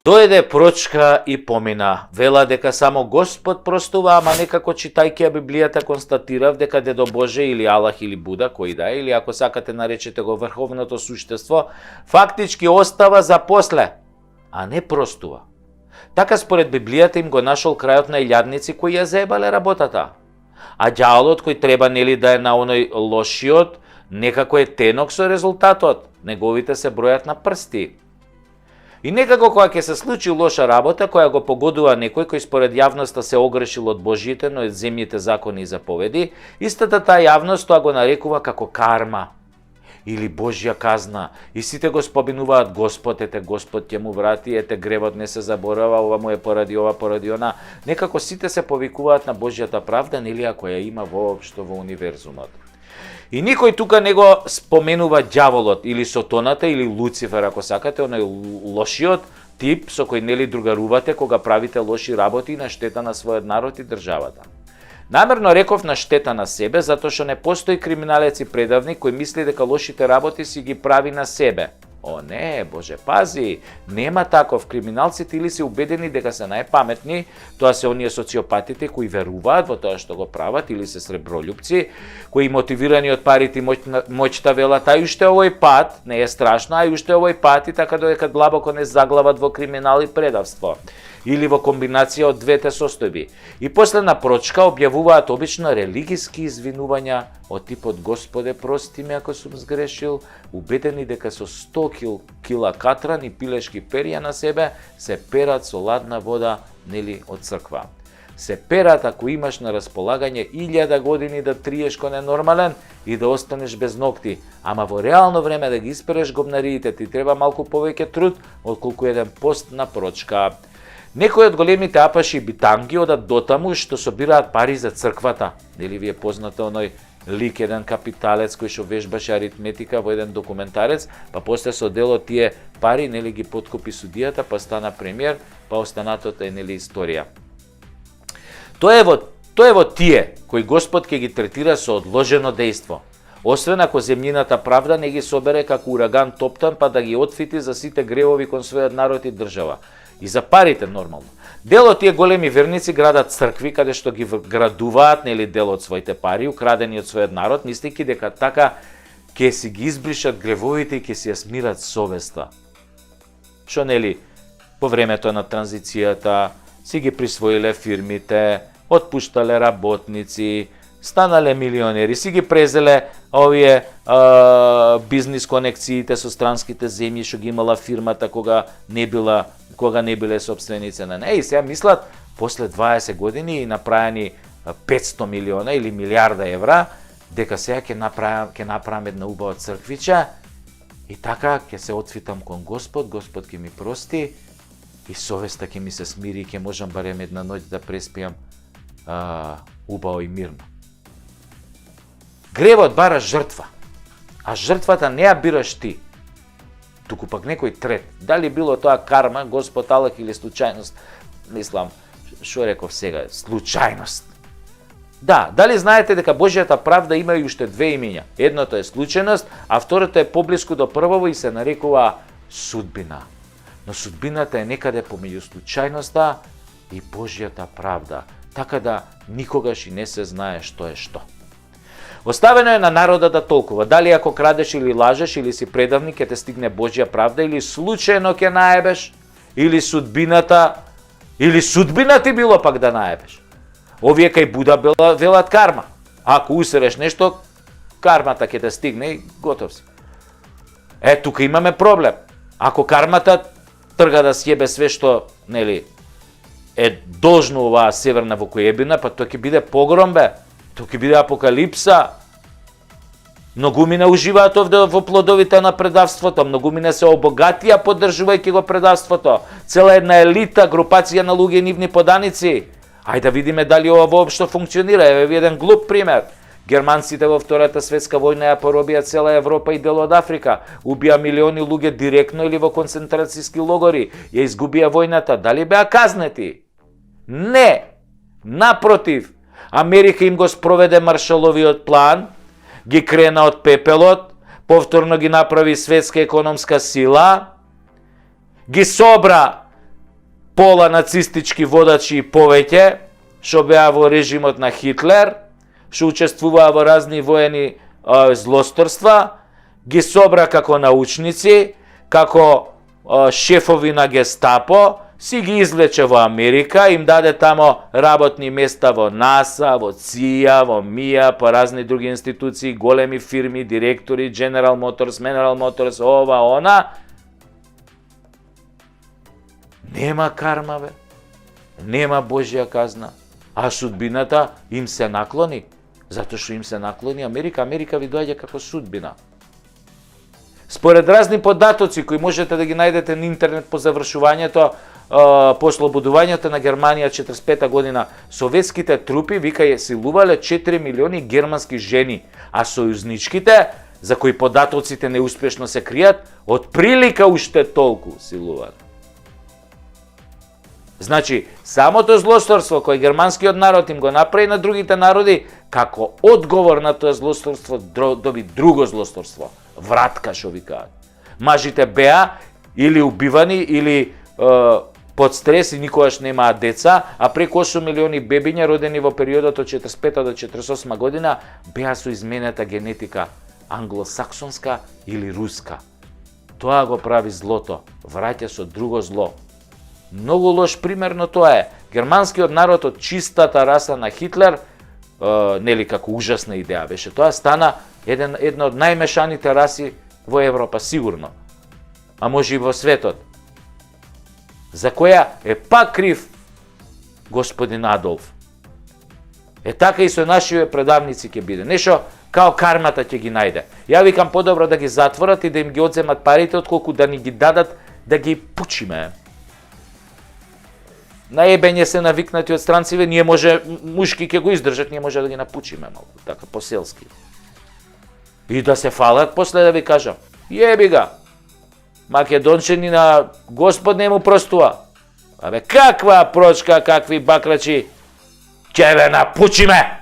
Дојде прочка и помина. Вела дека само Господ простува, ама некако читајќи Библијата констатирав дека Дедо Боже или Аллах или Буда, кој да е, или ако сакате наречете го врховното суштество, фактички остава за после, а не простува. Така според Библијата им го нашол крајот на илјадници кои ја заебале работата. А ѓаволот кој треба нели да е на оној лошиот, некако е тенок со резултатот. Неговите се бројат на прсти. И некако кога ќе се случи лоша работа, која го погодува некој кој според јавноста се огрешил од Божјите, но од земјите закони и заповеди, истата таа јавност тоа го нарекува како карма или Божја казна. И сите го споминуваат Господ, ете Господ ќе му врати, ете гревот не се заборава, ова му е поради ова, поради она. Некако сите се повикуваат на Божјата правда, нели ако ја има воопшто во универзумот. И никој тука не го споменува ѓаволот или Сотоната или Луцифер, ако сакате, оној лошиот тип со кој нели другарувате кога правите лоши работи на штета на својот народ и државата. Намерно реков на штета на себе, затоа што не постои криминалец и предавник кој мисли дека лошите работи си ги прави на себе. О не, Боже, пази, нема таков. Криминалците или се убедени дека се најпаметни, тоа се оние социопатите кои веруваат во тоа што го прават, или се сребролюбци, кои мотивирани од парите и моќта велат, а уште овој пат, не е страшно, а уште овој пат и така додека длабоко не заглават во криминал и предавство. Или во комбинација од двете состојби. И после на прочка објавуваат обично религиски извинувања од типот Господе прости ме ако сум сгрешил, убедени дека со 100 кила катран и пилешки перија на себе се перат со ладна вода нели од црква. Се перат ако имаш на располагање 1000 години да триеш ко ненормален и да останеш без ногти, ама во реално време да ги испереш гобнариите ти треба малку повеќе труд отколку еден пост на прочка. Некои од големите апаши и битанги одат дотаму што собираат пари за црквата. Нели ви е познато оној лик, еден капиталец кој што вежбаше аритметика во еден документарец, па после со дел од тие пари нели ги подкупи судијата, па стана премиер, па останатото е нели историја. Тоа е во тие кои Господ ќе ги третира со одложено дејство. Освен ако земјината правда не ги собере како ураган топтан па да ги отфити за сите гревови кон својот народ и држава. И за парите нормално. Дел од тие големи верници градат цркви каде што ги градуваат нели дел од своите пари украдени од својот народ, мислејќи дека така ќе си ги избришат гревовите и ќе си ја смират совеста. Што нели по времето на транзицијата си ги присвоиле фирмите, отпуштале работници, станале милионери, си ги презеле овие бизнис конекциите со странските земји што ги имала фирмата кога не биле собственици на неа. И сега мислат, после 20 години и направени 500 милиона или милиарда евра, дека сега ќе направам една убава црквича и така ќе се отфитам кон Господ, Господ ќе ми прости и совеста ќе ми се смири и ќе можам барем една ноќ да преспијам убаво и мирно. Гревот бара жртва, а жртвата не ја бираш ти, туку пак некој трет. Дали било тоа карма, Господ Аллах или случајност, мислам, што реков сега, случајност. Да, дали знаете дека Божјата правда има и уште две имења? Едното е случајност, а второто е поблиску до првово и се нарекува судбина. Но судбината е некаде помеѓу случајноста и Божјата правда, така да никогаш и не се знае што е што. Оставено е на народа да толкува, дали ако крадеш или лажеш или си предавник ќе те стигне Божја правда или случајно ќе наебеш, или судбината ти било пак да наебеш. Овие кај Буда велат карма. Ако усереш нешто, кармата ќе те стигне и готов си. Тука имаме проблем. Ако кармата трга да сјебе све што, нели, е должно оваа северна вокоебина, па тоа ќе биде погром, бе. Тоа ќе биде апокалипса. Многумина уживаат овде во плодовите на предавството, многумина се обогатија поддржувајќи го предавството. Цела една елита, групација на луѓе и нивни поданици. Ајде да видиме дали ова воопшто функционира. Еве еден глуп пример. Германците во Втората светска војна ја поробија цела Европа и дел од Африка. Убија милиони луѓе директно или во концентрацијски логори. Ја изгубија војната. Дали беа казнети? Не. Напротив, Америка им го спроведе Маршаловиот план, ги крена од пепелот, повторно ги направи светска економска сила, ги собра пола нацистички водачи и повеќе, што беа во режимот на Хитлер, што учествуваа во разни воени злосторства, ги собра како научници, како шефови на Гестапо, си ги извлече во Америка, им даде тамо работни места во НАСА, во ЦИА, во МИА, по разни други институции, големи фирми, директори, General Motors, ова, она. Нема карма, бе. Нема Божја казна. А судбината им се наклони. Затоа што им се наклони Америка. Америка ви доаѓа како судбина. Според разни податоци кои можете да ги најдете на интернет по завршувањето, по ослободувањето на Германија 45 година, советските трупи вика ја силувале 4 милиони германски жени, а сојузничките, за кои податоците неуспешно се кријат, од прилика уште толку силувале. Значи, самото злосторство кој германскиот народ им го направи на другите народи, како одговор на тоа злосторство доби друго злосторство. Вратка, што викаат. Мажите беа или убивани, или под стрес и никогаш немаат деца, а преку 8 милиони бебиња родени во периодот од 45 до 48 година беа со изменета генетика англосаксонска или руска. Тоа го прави злото, враќа со друго зло. Многу лош пример, но тоа е. Германскиот народ од чистата раса на Хитлер, нели како ужасна идеја беше, тоа стана една од најмешаните раси во Европа, сигурно. А може и во светот. За која е пак крив господин Адолф. Така и со нашиве предавници ќе биде. Нешто као кармата ќе ги најде. Ја викам подобро да ги затворат и да им ги одземат парите, отколку да ни ги дадат да ги пучиме. На ебење се навикнати од странциве, ние може, мушки ќе го издржат, ние може да ги напучиме малку, така поселски. И да се фалат после да ви кажам, јеби га, македончани на Господ не му простува. Абе, каква прочка, какви бакрачи, ќе ве напучиме!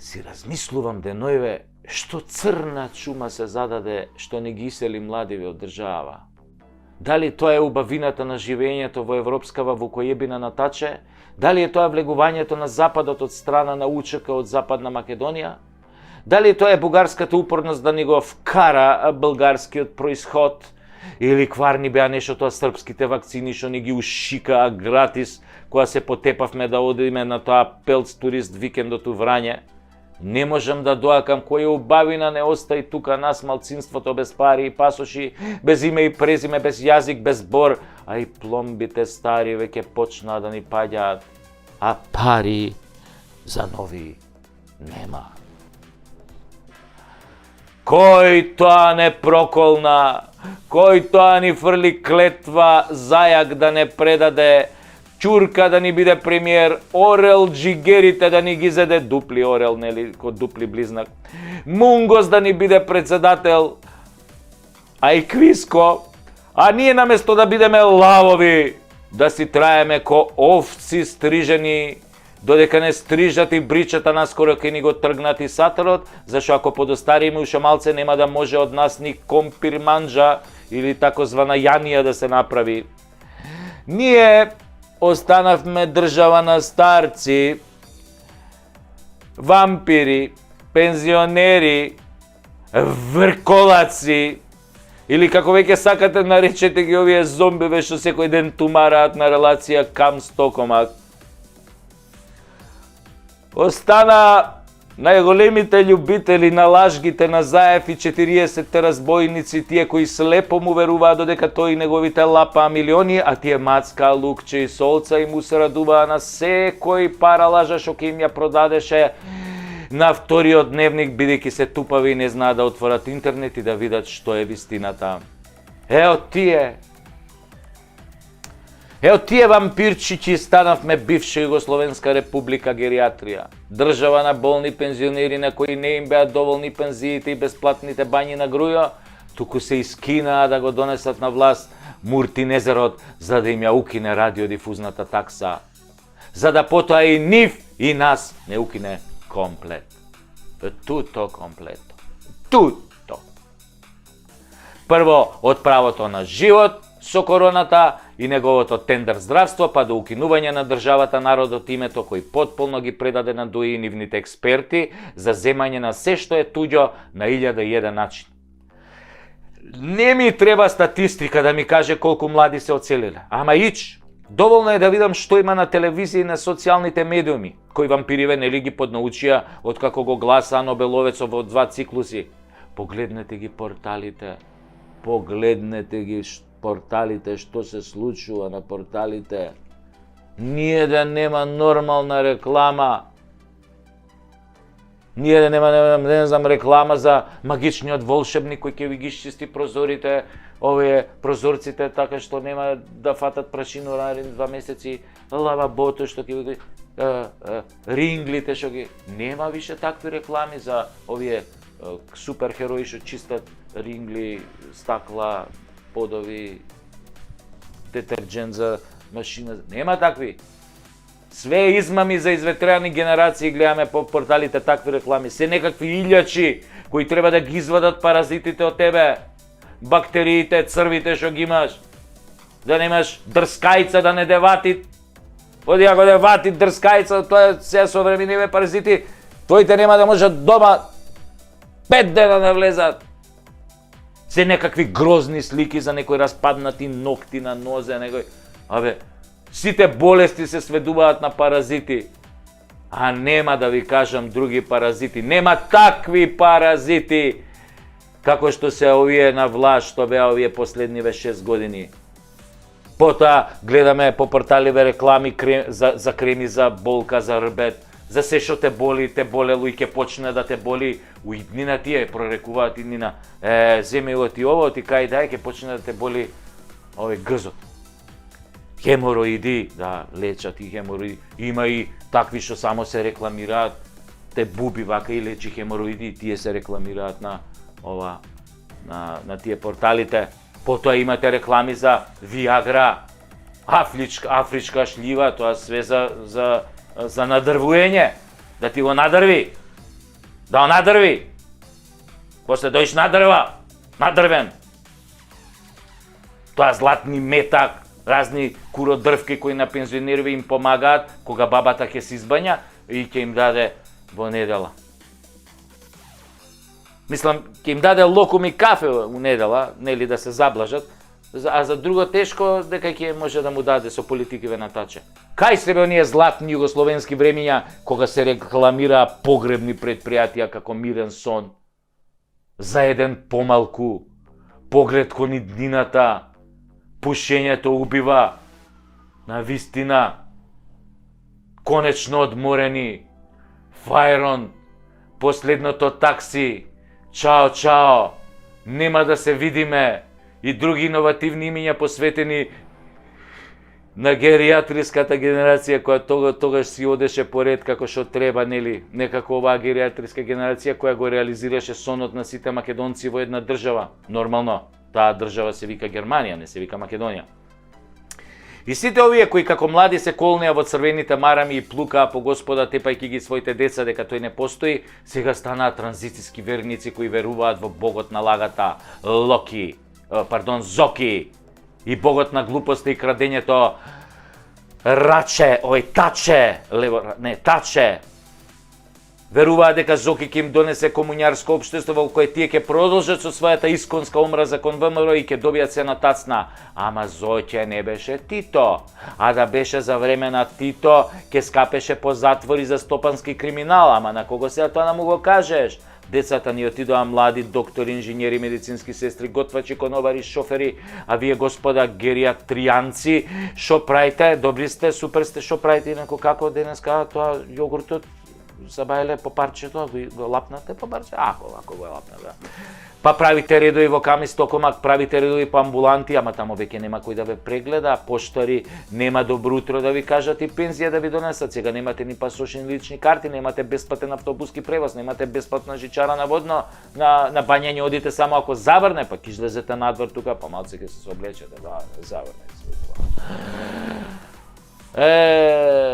Си размислувам денојве што црна чума се зададе што не ги исели младиве од држава. Дали тоа е убавината на живењето во европскава вукојебина на Таче? Дали е тоа влегувањето на Западот од страна на УЧК од Западна Македонија? Дали тоа е бугарската упорност да ни го вкара българскиот происход? Или кварни беа нешто тоа српските вакцини што ни ги ушикаа гратис кога се потепавме да одиме на тоа пелц турист викендот у Врање? Не можам да доакам која убавина не остаи тука нас малцинството без пари и пасоши, без име и презиме, без јазик, без бор, а и пломбите стари веќе почнаа да ни паѓаат, а пари за нови нема. Кој тоа не проколна, кој тоа ни фрли клетва зајак да не предаде, Чурка да ни биде премиер, Орел Джигерите да ни ги зеде, дупли Орел, нели, ко дупли близнак, Мунгос да ни биде председател, а и Квиско, а ние наместо да бидеме лавови, да си траеме ко овци стрижени, додека не стрижат и бричата наскоро ке ни го тргнат и сатарот, зашто ако подостариме уште малце нема да може од нас ни компир манџа или такозвана јанија да се направи. Ние останавме држава на старци, вампири, пензионери, врколаци, или како веќе сакате наречете ги овие зомбиве што секој ден тумараат на релација Кам-Стокомак. Остана најголемите љубители на лажгите на Заев и 40-те разбойници, тие кои слепо му веруваат додека тој и неговите лапаа милиони, а тие мацка, лукче и солца и му се радуваа на секој пара лажа што ќе им ја продадеше на вториот дневник, бидејќи се тупави и не знаат да отворат интернет и да видат што е вистината. Ео тие вампирчичи станавме бивша Југословенска република гериатрија. Држава на болни пензионери на кои не им беа доволни пензиите и бесплатните бањи на грујо, туку се искинаа да го донесат на власт Муртинезерот за да им ја укине радиодифузната такса, за да потоа и нив и нас не укине комплет. Туто комплето. Туто. Прво, од правото на живот со короната и неговото тендер здравство, па до укинување на државата, народот, името кој потполно ги предаде на ДУИ и нивните експерти за земање на се што е туѓо на 1001 начин. Не ми треба статистика да ми каже колку млади се оцелиле, ама ич. Доволно е да видам што има на телевизија и на социјалните медиуми, кои вампириве нели ги поднаучија од како го гласа Нобеловецов во 2 циклуси. Погледнете ги порталите, порталите, што се случува на порталите. Ние да нема нормална реклама. Ние да нема, не знам, реклама за магичниот волшебник кој ќе ви ги чисти прозорите, овие прозорците, така што нема да фатат прашину наредни 2 месеци, лавабото што ќе ви ринглите што ги... Нема више такви реклами за овие суперхерои што чистат рингли, стакла, подови, детерџент за машина. Нема такви. Све измами за изветрени генерации гледаме по порталите такви реклами. Се некакви илјачи кои треба да ги извадат паразитите од тебе. Бактериите, црвите што ги имаш. Да немаш дрскајца да не де вати. Оди ако де вати дрскајца, тоа е се современиве паразити. Тоите нема да можат дома 5 дена да влезат. Се некакви грозни слики за некои распаднати ногти на нозе, некои... Сите болести се сведуваат на паразити. А нема да ви кажам други паразити. Нема такви паразити како што се овие на власт, што беа овие последниве 6 години. Потоа гледаме по порталиве реклами за креми за болка, за рбет, за се што те болело и ќе почне да те боли. У иднина тие прорекуваат иднина. Земи го ти ово, ти кај дај, ќе почне да те боли овој грзот. Хемороиди, да, лечат и хемороиди. Има и такви што само се рекламираат, те буби вака и лечи хемороиди, тие се рекламираат на тие порталите. Потоа имате реклами за Виагра, афричка шлива, тоа све за надрвуење, да ти го надрви. Да го надрви. После дојш надрвен. Тоа златни метак, разни куродрвки кои на пензионерови им помагаат кога бабата ќе се избања и ќе им даде во недела. Мислам, ќе им даде локум и кафе у недела, нели да се заблажат, а за друго тешко дека ќе може да му даде со политикиве натаче. Кај се бе оние златни југословенски времиња кога се рекламираа погребни предпријатија како Мирен сон, за еден помалку, поглед кон иднината, пушењето убива, на вистина, конечно одморени, Фајрон, последното такси, чао, нема да се видиме, и други иновативни имиња посветени на гериатриската генерација која тогаш си одеше поред како што треба, нели, некако оваа гериатриска генерација која го реализираше сонот на сите македонци во една држава. Нормално, таа држава се вика Германија, не се вика Македонија. И сите овие кои како млади се колнеа во црвените марами и плукаа по Господа тепајќи ги своите деца дека тој не постои, сега станаат транзицијски верници кои веруваат во богот на лагата, Зоки, и богот на глупоста и крадењето, Таче. Веруваат дека Зоки ќе им донесе комуњарско општество во кое тие ќе продолжат со својата исконска омраза кон ВМРО и ќе добијат се на тацна. Ама Зоќе не беше Тито, а да беше за време на Тито ќе скапеше по затвори за стопански криминал, ама на кого сега тоа да му го кажеш? Децата ни отидоа млади доктори, инженери, медицински сестри, готвачи, конобари, шофери, а вие господа гериатријанци, шо правите? Добри сте, супер сте, шо правите? Инако како денеска тоа јогуртот забајле по парчето, го лапнате по парче, ако го лапнате, да. Па правите редови во Камис Токомак, правите редови по амбуланти, ама тамо веќе нема кој да ве прегледа, поштари нема добро утро да ви кажат и пензија да ви донесат, сега немате ни пасоши ни лични карти, немате бесплатен автобуски превоз, немате бесплатна жичара на водно, на бањање одите само ако заврне, па ќе излезете надвор тука, па малце ќе се облечете, да, заврне се.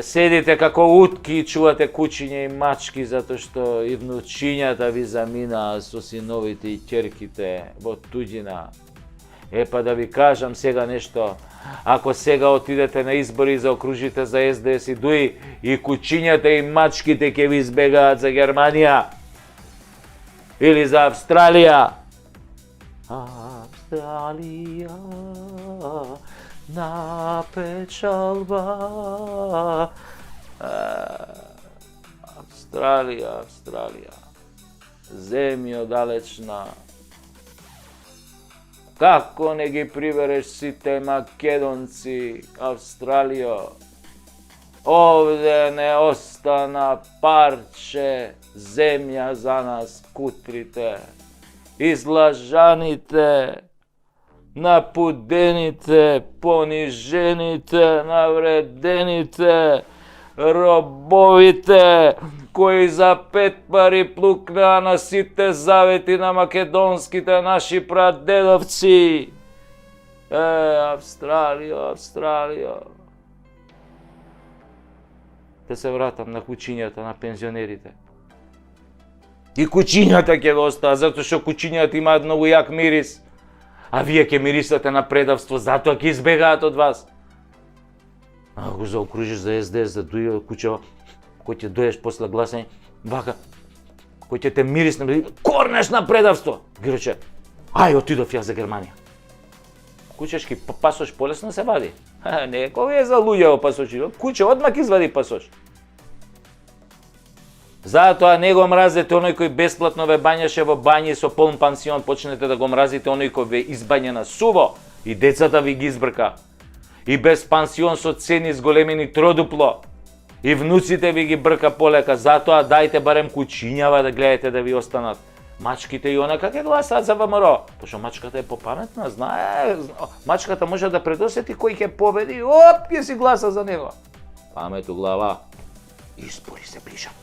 Седите како утки и чувате кучиња и мачки затоа што и внучињата ви заминаа со синовите и ќерките во туѓина. Па да ви кажам сега нешто, ако сега отидете на избори за окружите за СДС и ДУИ, и кучињата и мачките ќе ви избегаат за Германија или за Австралија. Австралија на печалба. Австралија, земјо далечна. Како не ги прибереш сите македонци, Австралијо? Овде не остана парче земја за нас, кутрите, излажаните, напудените, понижените, навредените, робовите, кои за 5 пари плукнаа на сите завети на македонските наши прадедовци. Австралијо. Да се вратам на кучињата, на пензионерите. И кучињата ќе го остаа, затоа што кучињата имаат многу јак мирис. А вие ќе мирисате на предавство, затоа ќе избегаат од вас. Ако го заокружиш за СДС, за ДУИ, кучево, кој ќе дојдеш после гласање, вака, кој ќе те мирисне, корнеш на предавство. Ги рече, ај, отидов ја за Германија. Кучешки пасош полесно се вади. Не, кој е за луѓе пасоши, куче одмак извади пасош. Затоа не го мразете оној кој бесплатно ве бањаше во бањи со полн пансион, почнете да го мразите оној кој ве избања на суво и децата ви ги избрка. И без пансион со цени зголемени тродупло. И внуците ви ги брка полека, затоа дајте барем кучињава да гледате да ви останат. Мачките и онака ќе гласаат за ВМРО. Пошто мачката е попаметна, знае, мачката може да предосети кој ќе победи, ќе си гласа за него. Памет у глава, избори се ближат.